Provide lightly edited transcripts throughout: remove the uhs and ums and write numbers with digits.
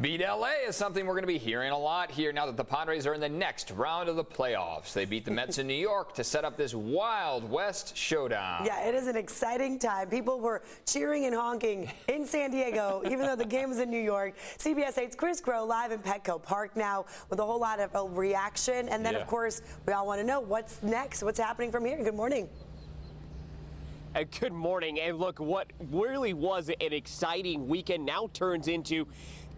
Beat LA is something we're going to be hearing a lot here now that the Padres are in the next round of the playoffs. They beat the Mets in New York to set up this Wild West showdown. Yeah, it is an exciting time. People were cheering and honking in San Diego, even though the game was in New York. CBS 8's Chris Groh live in Petco Park now with a whole lot of reaction. And then, of course, we all want to know what's next, what's happening from here. Good morning. Good morning. And look, what really was an exciting weekend now turns into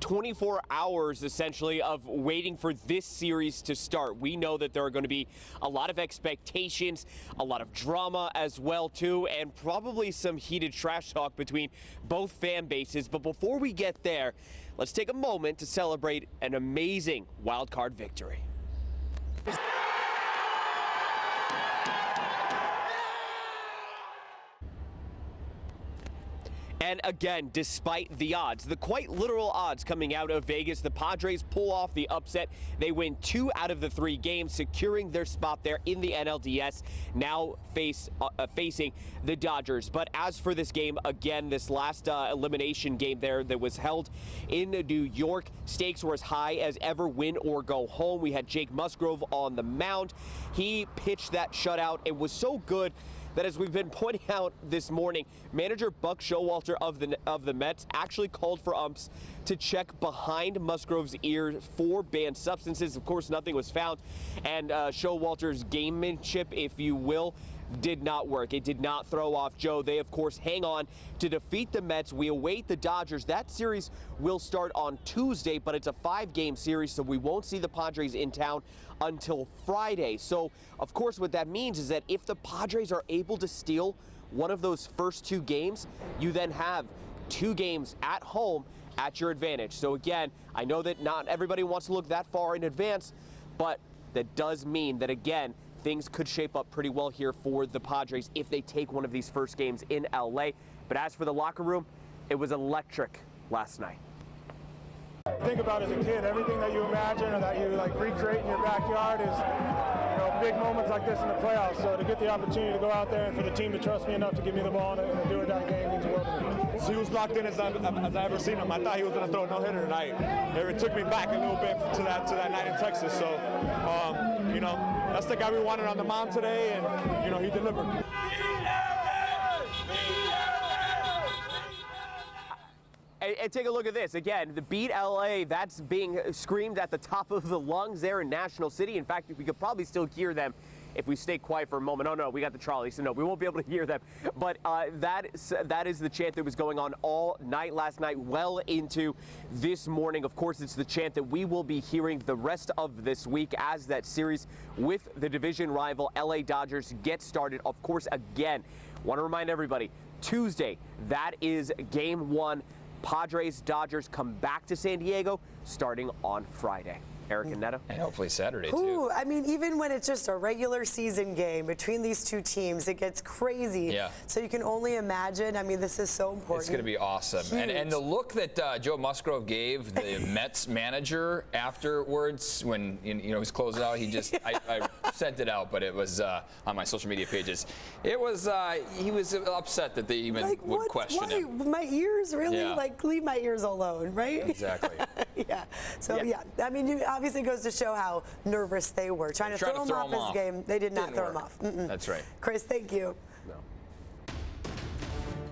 24 hours essentially of waiting for this series to start. We know that there are going to be a lot of expectations, a lot of drama as well too, and probably some heated trash talk between both fan bases. But before we get there, let's take a moment to celebrate an amazing wild card victory. And again, despite the odds, the quite literal odds coming out of Vegas, the Padres pull off the upset. They win 2 out of the 3 games, securing their spot there in the NLDS, now facing the Dodgers. But as for this game, again, this last elimination game there that was held in New York, stakes were as high as ever, win or go home. We had Jake Musgrove on the mound. He pitched that shutout. It was so good that, as we've been pointing out this morning, manager Buck Showalter of the Mets actually called for umps to check behind Musgrove's ear for banned substances. Of course, nothing was found, and Showalter's gamemanship, if you will, did not work. It did not throw off Joe. They, of course, hang on to defeat the Mets. We await the Dodgers. That series will start on Tuesday, but it's a 5-game series, so we won't see the Padres in town until Friday. So, of course, what that means is that if the Padres are able to steal one of those first 2 games, you then have 2 games at home at your advantage. So, again, I know that not everybody wants to look that far in advance, but that does mean that, again, things could shape up pretty well here for the Padres if they take one of these first games in LA. But as for the locker room, it was electric last night. Think about as a kid, everything that you imagine or that you recreate in your backyard is, big moments like this in the playoffs. So to get the opportunity to go out there and for the team to trust me enough to give me the ball in a do-or-die game means the world to me. So he was locked in as I've ever seen him. I thought he was going to throw a no-hitter tonight. It took me back a little bit to that night in Texas. So, that's the guy we wanted on the mound today, and, he delivered. And take a look at this. Again, the Beat LA, that's being screamed at the top of the lungs there in National City. In fact, we could probably still hear them if we stay quiet for a moment. Oh, no, we got the trolley, so no, we won't be able to hear them. But that is the chant that was going on all night last night, well into this morning. Of course, it's the chant that we will be hearing the rest of this week as that series with the division rival LA Dodgers gets started. Of course, again, want to remind everybody, Tuesday, that is Game 1. Padres, Dodgers come back to San Diego starting on Friday. Eric and Neto. And hopefully Saturday, too. Ooh, I mean, even when it's just a regular season game between these 2 teams, it gets crazy. Yeah. So you can only image. I mean, this is so important. It's going to be awesome. And the look that Joe Musgrove gave the Mets manager afterwards when, he was closing out, he just, I sent it out, but it was on my social media pages. It was, he was upset that they even would question him. My ears, really? Leave my ears alone, right? Exactly. Yeah. So, yeah. I mean, obviously goes to show how nervous they were. Trying to throw him off his game. They did not throw him off. That's right. Chris, thank you. No.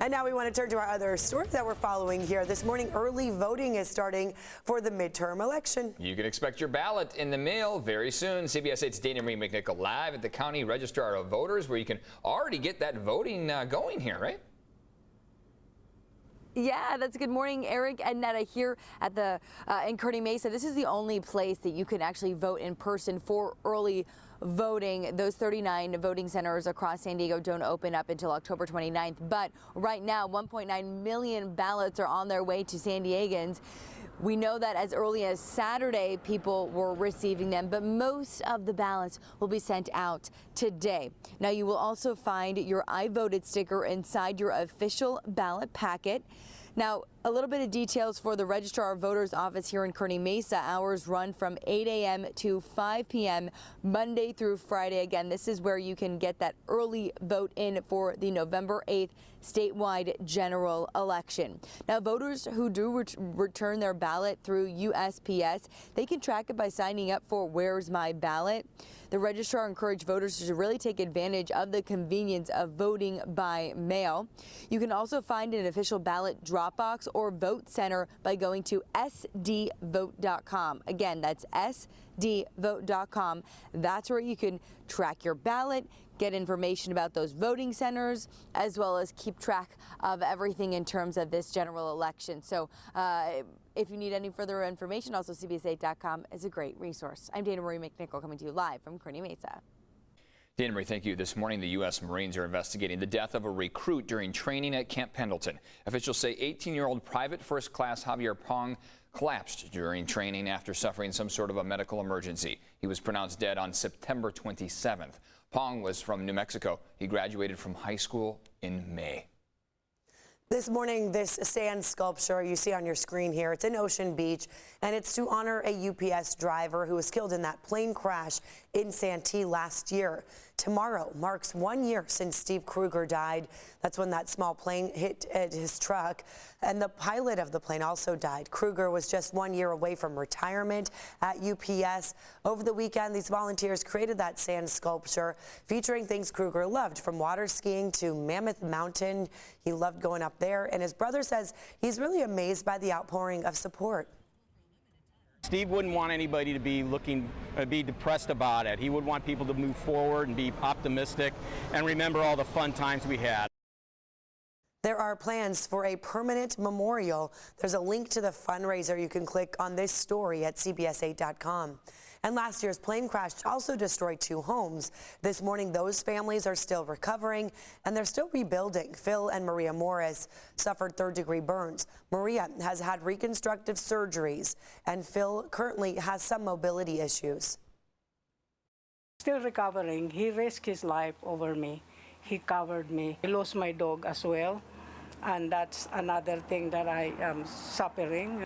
And now we want to turn to our other stories that we're following here. This morning, early voting is starting for the midterm election. You can expect your ballot in the mail very soon. CBS 8's Dana Marie McNichol live at the County Registrar of Voters, where you can already get that voting going here, right? Yeah, that's good morning, Eric and Netta here at the in Kearny Mesa. This is the only place that you can actually vote in person for early voting. Those 39 voting centers across San Diego don't open up until October 29th. But right now, 1.9 million ballots are on their way to San Diegans. We know that as early as Saturday, people were receiving them, but most of the ballots will be sent out today. Now, you will also find your I voted sticker inside your official ballot packet. Now, A little bit of details for the Registrar of Voters office here in Kearney Mesa. Hours run from 8 a.m. to 5 p.m. Monday through Friday. Again, this is where you can get that early vote in for the November 8th statewide general election. Now, voters who do return their ballot through USPS, they can track it by signing up for Where's My Ballot. The registrar encouraged voters to really take advantage of the convenience of voting by mail. You can also find an official ballot drop box or vote center by going to sdvote.com. Again, that's sdvote.com. That's where you can track your ballot, get information about those voting centers, as well as keep track of everything in terms of this general election. So if you need any further information, also CBS8.com is a great resource. I'm Dana Marie McNichol coming to you live from Kearney Mesa. Dana Marie, thank you. This morning, the U.S. Marines are investigating the death of a recruit during training at Camp Pendleton. Officials say 18-year-old Private First Class Javier Pong collapsed during training after suffering some sort of a medical emergency. He was pronounced dead on September 27th. Pong was from New Mexico. He graduated from high school in May. This morning, this sand sculpture you see on your screen here, it's in Ocean Beach, and it's to honor a UPS driver who was killed in that plane crash in Santee last year. Tomorrow marks 1 year since Steve Kruger died. That's when that small plane hit his truck, and the pilot of the plane also died. Kruger was just 1 year away from retirement at UPS. Over the weekend, these volunteers created that sand sculpture featuring things Kruger loved, from water skiing to Mammoth Mountain. He loved going up there, and his brother says he's really amazed by the outpouring of support. Steve wouldn't want anybody to be depressed about it. He would want people to move forward and be optimistic and remember all the fun times we had. There are plans for a permanent memorial. There's a link to the fundraiser. You can click on this story at CBS8.com. And last year's plane crash also destroyed 2 homes. This morning, those families are still recovering, and they're still rebuilding. Phil and Maria Morris suffered 3rd-degree burns. Maria has had reconstructive surgeries, and Phil currently has some mobility issues. Still recovering. He risked his life over me. He covered me. I lost my dog as well, and that's another thing that I am suffering.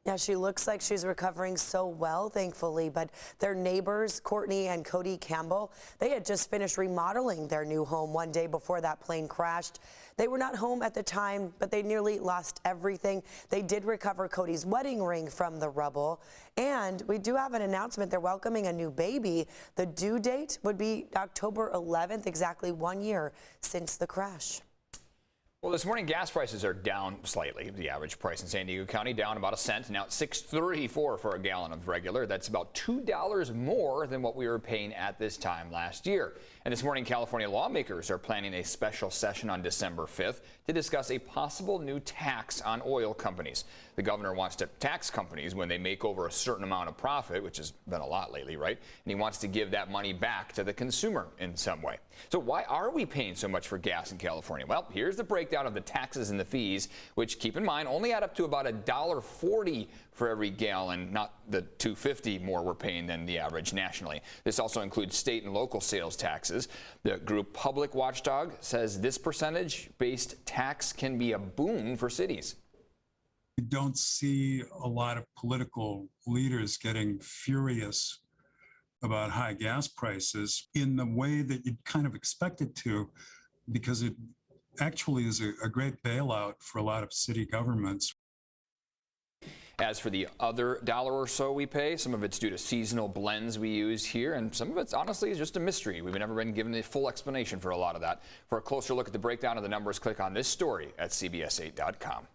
Yeah, she looks like she's recovering so well, thankfully, but their neighbors, Courtney and Cody Campbell, they had just finished remodeling their new home 1 day before that plane crashed. They were not home at the time, but they nearly lost everything. They did recover Cody's wedding ring from the rubble, and we do have an announcement. They're welcoming a new baby. The due date would be October 11th, exactly 1 year since the crash. Well, this morning, gas prices are down slightly. The average price in San Diego County down about a cent, now it's $6.34 for a gallon of regular. That's about $2 more than what we were paying at this time last year. And this morning, California lawmakers are planning a special session on December 5th to discuss a possible new tax on oil companies. The governor wants to tax companies when they make over a certain amount of profit, which has been a lot lately, right? And he wants to give that money back to the consumer in some way. So why are we paying so much for gas in California? Well, here's the breakdown of the taxes and the fees, which, keep in mind, only add up to about $1.40 for every gallon, not the $2.50 more we're paying than the average nationally. This also includes state and local sales taxes. The group Public Watchdog says this percentage-based tax can be a boon for cities. We don't see a lot of political leaders getting furious about high gas prices in the way that you'd kind of expect it to, because it actually is a great bailout for a lot of city governments. As for the other dollar or so we pay, some of it's due to seasonal blends we use here, and some of it's honestly is just a mystery. We've never been given a full explanation for a lot of that. For a closer look at the breakdown of the numbers, click on this story at CBS8.com.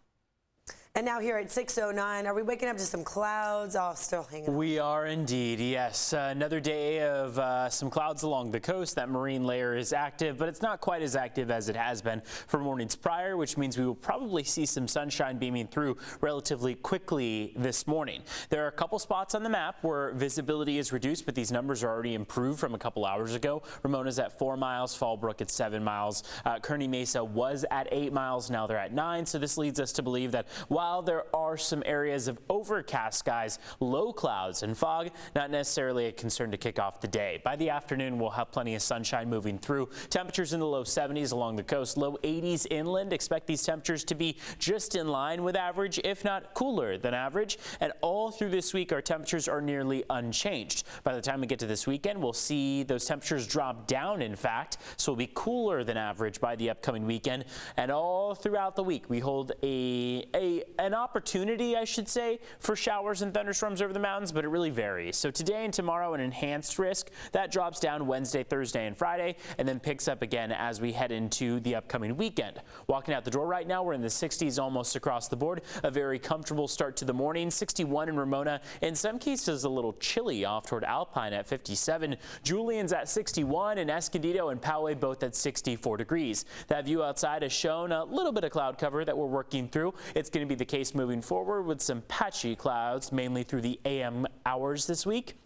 And now here at 6:09, are we waking up to some clouds? Oh, still hanging on. We are indeed, yes. Another day of some clouds along the coast. That marine layer is active, but it's not quite as active as it has been for mornings prior, which means we will probably see some sunshine beaming through relatively quickly this morning. There are a couple spots on the map where visibility is reduced, but these numbers are already improved from a couple hours ago. Ramona's at 4 miles, Fallbrook at 7 miles. Kearney Mesa was at 8 miles, now they're at 9, so this leads us to believe that while while there are some areas of overcast skies, low clouds and fog, not necessarily a concern to kick off the day. By the afternoon, we'll have plenty of sunshine moving through. Temperatures in the low 70s along the coast, low 80s inland. Expect these temperatures to be just in line with average, if not cooler than average. And all through this week, our temperatures are nearly unchanged. By the time we get to this weekend, we'll see those temperatures drop down, in fact, so we'll be cooler than average by the upcoming weekend. And all throughout the week, we hold an opportunity, I should say, for showers and thunderstorms over the mountains, but it really varies. So today and tomorrow, an enhanced risk. That drops down Wednesday, Thursday, and Friday, and then picks up again as we head into the upcoming weekend. Walking out the door right now, we're in the 60s almost across the board. A very comfortable start to the morning. 61 in Ramona. In some cases, a little chilly off toward Alpine at 57. Julian's at 61, and Escondido and Poway both at 64 degrees. That view outside has shown a little bit of cloud cover that we're working through. It's going to be the case moving forward with some patchy clouds, mainly through the AM hours this week.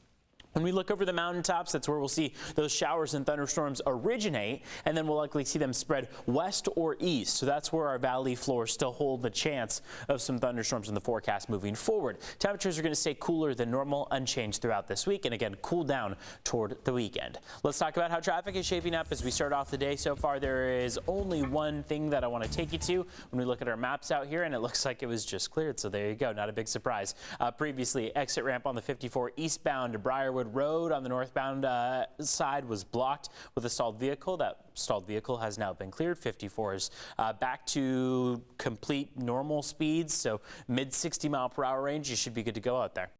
When we look over the mountaintops, that's where we'll see those showers and thunderstorms originate, and then we'll likely see them spread west or east. So that's where our valley floors still hold the chance of some thunderstorms in the forecast moving forward. Temperatures are going to stay cooler than normal, unchanged throughout this week, and again, cool down toward the weekend. Let's talk about how traffic is shaping up as we start off the day. So far, there is only one thing that I want to take you to when we look at our maps out here, and it looks like it was just cleared. So there you go, not a big surprise. Previously, exit ramp on the 54 eastbound to Briarwood Road on the northbound side was blocked with a stalled vehicle. That stalled vehicle has now been cleared. 54 is back to complete normal speeds, so mid 60 mile per hour range. You should be good to go out there.